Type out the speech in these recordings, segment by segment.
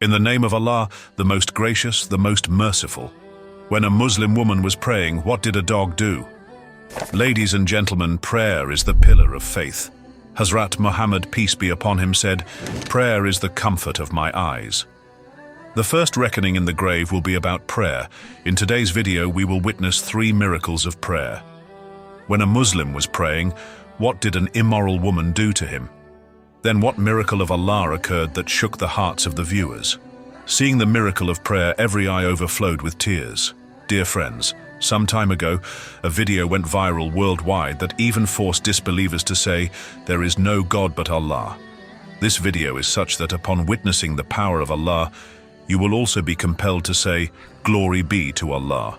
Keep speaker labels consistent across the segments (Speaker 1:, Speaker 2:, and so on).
Speaker 1: In the name of Allah, the most gracious, the most merciful. When a Muslim woman was praying, what did a dog do? Ladies and gentlemen, prayer is the pillar of faith. Hazrat Muhammad, peace be upon him, said, "Prayer is the comfort of my eyes." The first reckoning in the grave will be about prayer. In today's video, we will witness 3 miracles of prayer. When a Muslim was praying, what did an immoral woman do to him? Then what miracle of Allah occurred that shook the hearts of the viewers? Seeing the miracle of prayer, every eye overflowed with tears. Dear friends, some time ago, a video went viral worldwide that even forced disbelievers to say, "There is no God but Allah." This video is such that upon witnessing the power of Allah, you will also be compelled to say, "Glory be to Allah."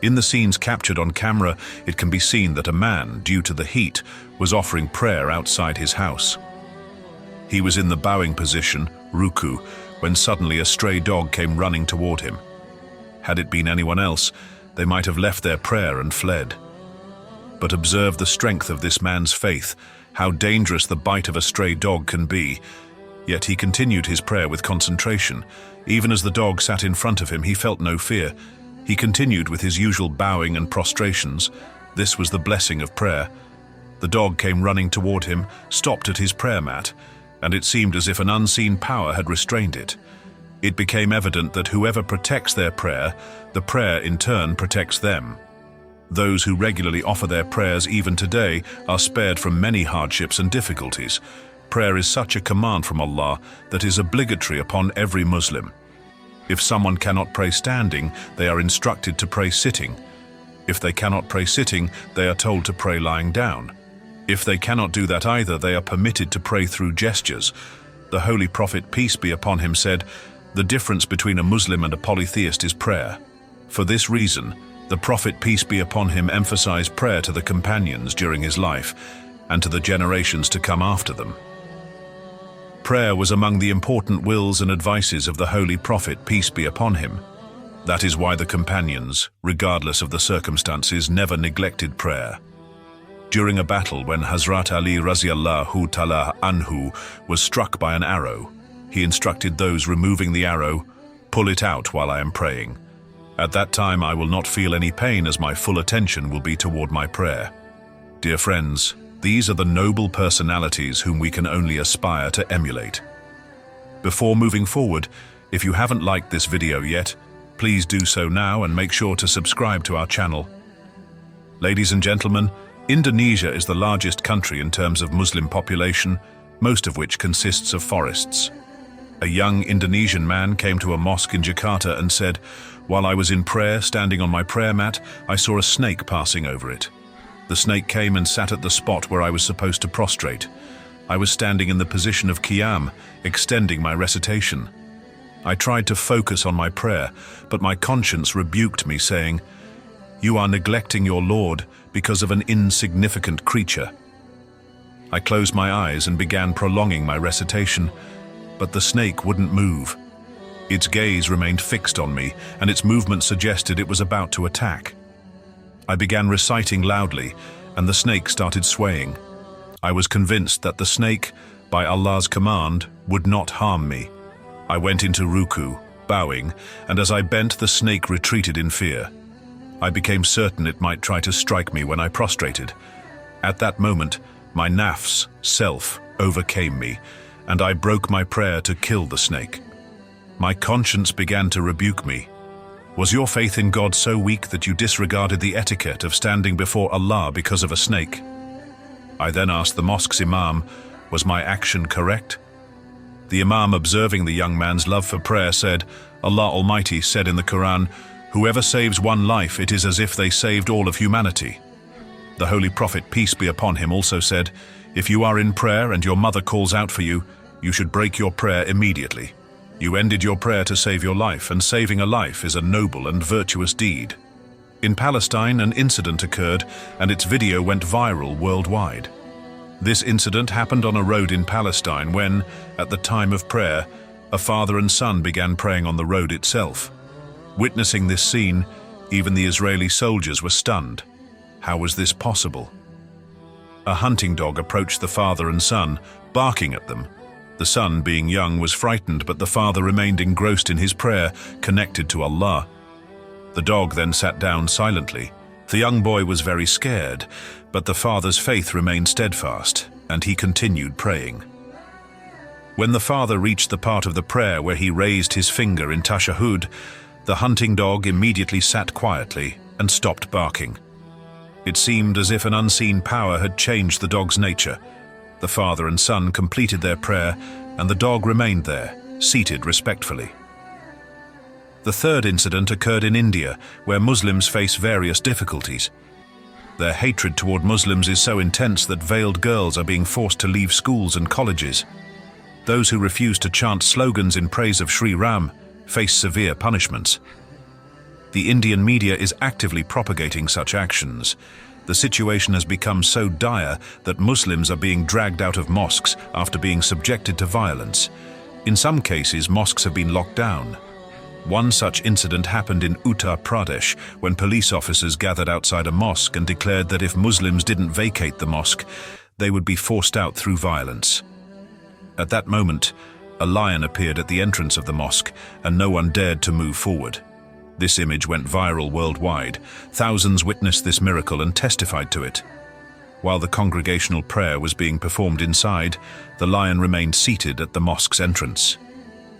Speaker 1: In the scenes captured on camera, it can be seen that a man, due to the heat, was offering prayer outside his house. He was in the bowing position, ruku, when suddenly a stray dog came running toward him. Had it been anyone else, they might have left their prayer and fled. But observe the strength of this man's faith, how dangerous the bite of a stray dog can be. Yet he continued his prayer with concentration. Even as the dog sat in front of him, he felt no fear. He continued with his usual bowing and prostrations. This was the blessing of prayer. The dog came running toward him, stopped at his prayer mat, and it seemed as if an unseen power had restrained it. It became evident that whoever protects their prayer, the prayer in turn protects them. Those who regularly offer their prayers even today are spared from many hardships and difficulties. Prayer is such a command from Allah that is obligatory upon every Muslim. If someone cannot pray standing, they are instructed to pray sitting. If they cannot pray sitting, they are told to pray lying down. If they cannot do that either, they are permitted to pray through gestures. The Holy Prophet, peace be upon him, said, "The difference between a Muslim and a polytheist is prayer." For this reason, the Prophet, peace be upon him, emphasized prayer to the companions during his life and to the generations to come after them. Prayer was among the important wills and advices of the Holy Prophet, peace be upon him. That is why the companions, regardless of the circumstances, never neglected prayer. During a battle when Hazrat Ali Raziallahu Ta'ala Anhu was struck by an arrow, he instructed those removing the arrow, "Pull it out while I am praying. At that time I will not feel any pain as my full attention will be toward my prayer." Dear friends, these are the noble personalities whom we can only aspire to emulate. Before moving forward, if you haven't liked this video yet, please do so now and make sure to subscribe to our channel. Ladies and gentlemen, Indonesia is the largest country in terms of Muslim population, most of which consists of forests. A young Indonesian man came to a mosque in Jakarta and said, "While I was in prayer, standing on my prayer mat, I saw a snake passing over it. The snake came and sat at the spot where I was supposed to prostrate. I was standing in the position of qiyam, extending my recitation. I tried to focus on my prayer, but my conscience rebuked me, saying, 'You are neglecting your Lord because of an insignificant creature.' I closed my eyes and began prolonging my recitation, but the snake wouldn't move. Its gaze remained fixed on me, and its movement suggested it was about to attack. I began reciting loudly, and the snake started swaying. I was convinced that the snake, by Allah's command, would not harm me. I went into ruku, bowing, and as I bent, the snake retreated in fear. I became certain it might try to strike me when I prostrated. At that moment, my nafs, self, overcame me, and I broke my prayer to kill the snake. My conscience began to rebuke me. Was your faith in God so weak that you disregarded the etiquette of standing before Allah because of a snake? I then asked the mosque's imam, was my action correct? The imam, observing the young man's love for prayer, said, "Allah Almighty said in the Quran, 'Whoever saves one life, it is as if they saved all of humanity.'" The Holy Prophet, peace be upon him, also said, "If you are in prayer and your mother calls out for you, you should break your prayer immediately. You ended your prayer to save your life, and saving a life is a noble and virtuous deed." In Palestine, an incident occurred, and its video went viral worldwide. This incident happened on a road in Palestine when, at the time of prayer, a father and son began praying on the road itself. Witnessing this scene, even the Israeli soldiers were stunned. How was this possible? A hunting dog approached the father and son, barking at them. The son, being young, was frightened, but the father remained engrossed in his prayer, connected to Allah. The dog then sat down silently. The young boy was very scared, but the father's faith remained steadfast, and he continued praying. When the father reached the part of the prayer where he raised his finger in tashahhud, the hunting dog immediately sat quietly and stopped barking. It seemed as if an unseen power had changed the dog's nature. The father and son completed their prayer, and the dog remained there, seated respectfully. The third incident occurred in India, where Muslims face various difficulties. Their hatred toward Muslims is so intense that veiled girls are being forced to leave schools and colleges. Those who refuse to chant slogans in praise of Sri Ram face severe punishments. The Indian media is actively propagating such actions. The situation has become so dire that Muslims are being dragged out of mosques after being subjected to violence. In some cases, mosques have been locked down. One such incident happened in Uttar Pradesh when police officers gathered outside a mosque and declared that if Muslims didn't vacate the mosque, they would be forced out through violence. At that moment, a lion appeared at the entrance of the mosque, and no one dared to move forward. This image went viral worldwide. Thousands witnessed this miracle and testified to it. While the congregational prayer was being performed inside, the lion remained seated at the mosque's entrance.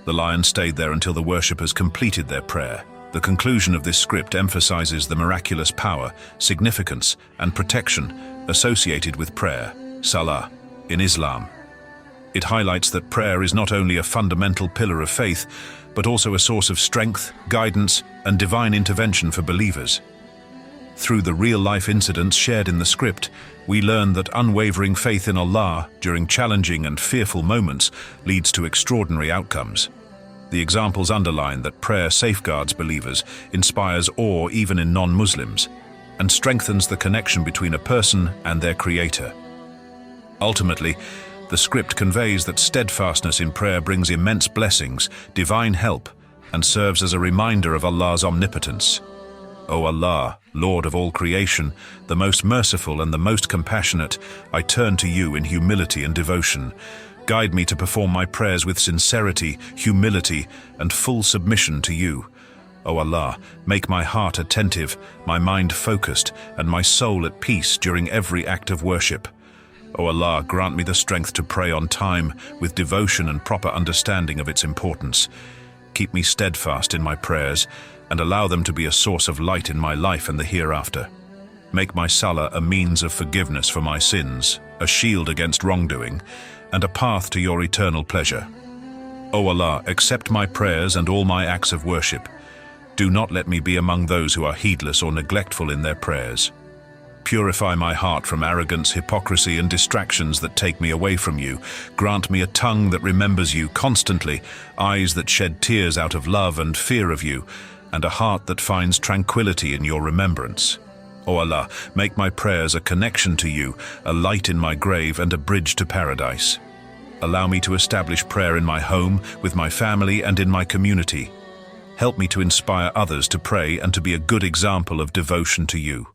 Speaker 1: The lion stayed there until the worshippers completed their prayer. The conclusion of this script emphasizes the miraculous power, significance, and protection associated with prayer, salah, in Islam. It highlights that prayer is not only a fundamental pillar of faith, but also a source of strength, guidance, and divine intervention for believers. Through the real-life incidents shared in the script, we learn that unwavering faith in Allah during challenging and fearful moments leads to extraordinary outcomes. The examples underline that prayer safeguards believers, inspires awe even in non-Muslims, and strengthens the connection between a person and their Creator. Ultimately, the script conveys that steadfastness in prayer brings immense blessings, divine help, and serves as a reminder of Allah's omnipotence. O Allah, Lord of all creation, the most merciful and the most compassionate, I turn to you in humility and devotion. Guide me to perform my prayers with sincerity, humility, and full submission to you. O Allah, make my heart attentive, my mind focused, and my soul at peace during every act of worship. O Allah, grant me the strength to pray on time, with devotion and proper understanding of its importance. Keep me steadfast in my prayers, and allow them to be a source of light in my life and the hereafter. Make my salah a means of forgiveness for my sins, a shield against wrongdoing, and a path to your eternal pleasure. O Allah, accept my prayers and all my acts of worship. Do not let me be among those who are heedless or neglectful in their prayers. Purify my heart from arrogance, hypocrisy, and distractions that take me away from you. Grant me a tongue that remembers you constantly, eyes that shed tears out of love and fear of you, and a heart that finds tranquility in your remembrance. O Allah, make my prayers a connection to you, a light in my grave, and a bridge to paradise. Allow me to establish prayer in my home, with my family, and in my community. Help me to inspire others to pray and to be a good example of devotion to you.